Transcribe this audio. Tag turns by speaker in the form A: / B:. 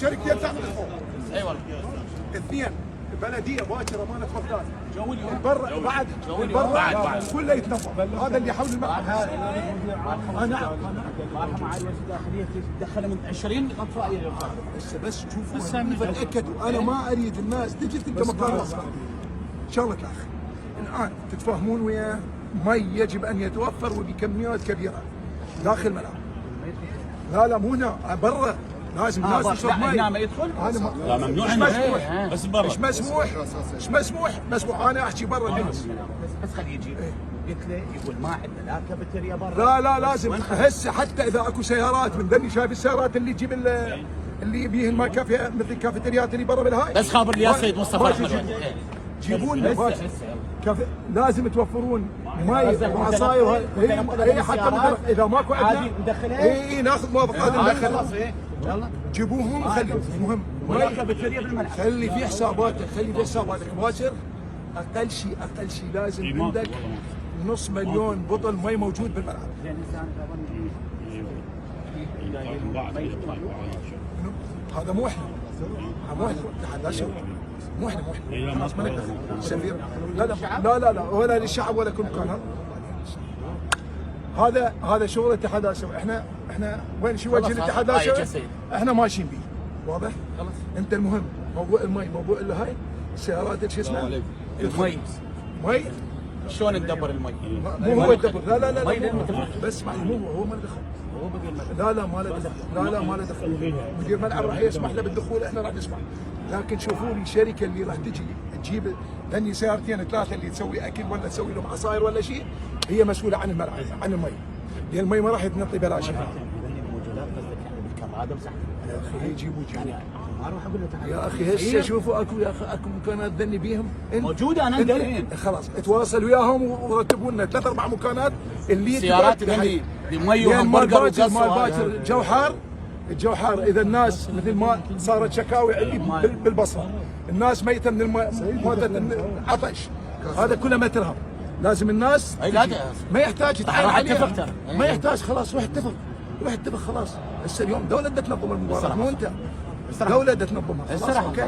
A: شركتين تعمل الفوق.
B: اي والله.
A: اثنين بلديه باكره امانه بغداد.
B: جولي
A: البر بعد البر كله يتنظم. هذا اللي حول الملعب.
B: نعم. معالي وزير الداخليه تدخل من 20 اطفائيه للخارج.
A: بس شوفوا تاكدوا انا ما اريد الناس تجي تلقى مكان واسع. شغلة الاخ الان تتفاهمون وياه مي يجب ان يتوفر وبكميات كبيره داخل الملعب. لا مو هنا برا لازم الناس تشرب مي.
B: هنا ما يدخل؟
C: لا ممنوع.
A: مش مسموح.
C: بس برا.
A: مش مسموح. انا احكي برا الناس.
B: بس خليه يجي. قلت له يقول ما عندنا لا كافيتيريا برا.
A: لا لازم هسه حتى اذا اكو سيارات من ذني شايف السيارات اللي تجيب اللي يبيهن ما كافيه مثل الكافيتريات اللي برا بالهاي.
B: بس خابر لي يا سيد مصطفى احمد.
A: جيبون لازم توفرون مي وعصاير هي حتى اذا ماكو عندنا اي ناخذ موافقات ندخلها.
B: يلا
A: جيبوهم خليهم المهم
B: ولا كافيتيريا بالملعب.
A: خلي في حساباتك باكر. اقل شيء لازم عندك نص مليون بطل مي موجود بالملعب. هذا مو احنا الاتحاد لا شغل مو احنا خلاص ما نقدر السفير لا ولا للشعب ولا كل مكان. هذا شغل الاتحاد الاسيوي. احنا وين شو وجه الاتحاد الاسيوي؟ احنا ماشيين به واضح؟ خلاص انت المهم موضوع المي موضوع اللي هاي السيارات شو اسمها؟ مي
B: شلون ندبر المي؟
A: مو هو يدبر. لا بس اسمعني مو هو ما له دخل. لا ما له دخل. ما له دخل. مدير ملعب راح يسمح له بالدخول احنا راح نسمح. لكن شوفوا لي الشركه اللي راح تجي تجيب ثاني سيارتين ثلاثه اللي تسوي اكل ولا تسوي لهم عصاير ولا شيء هي مسؤوله عن الملعب عن المي. لان المي ما راح يتنطي بلاش. يا اخي يجيبوا
B: ما اروح اقول له تعال
A: يا اخي هسه شوفوا اكو مكانات ذني بيهم
B: موجوده. انا ندري
A: خلاص تواصل وياهم ورتبوا لنا 3 4 مكانات اللي
B: سيارات ذني بمي وهمبرجر وقص.
A: باكر الجو حار اذا الناس مثل ما صارت شكاوي عندي بالبصره الناس ميته من العطش. هذا كله ما ترهب. لازم الناس ما يحتاج يتعامل عليها. ما يحتاج خلاص روح اتفق خلاص. هسه اليوم دوله بدها تنظم المباراه مو انت. دوله بدها تنظمها خلاص. اوكي.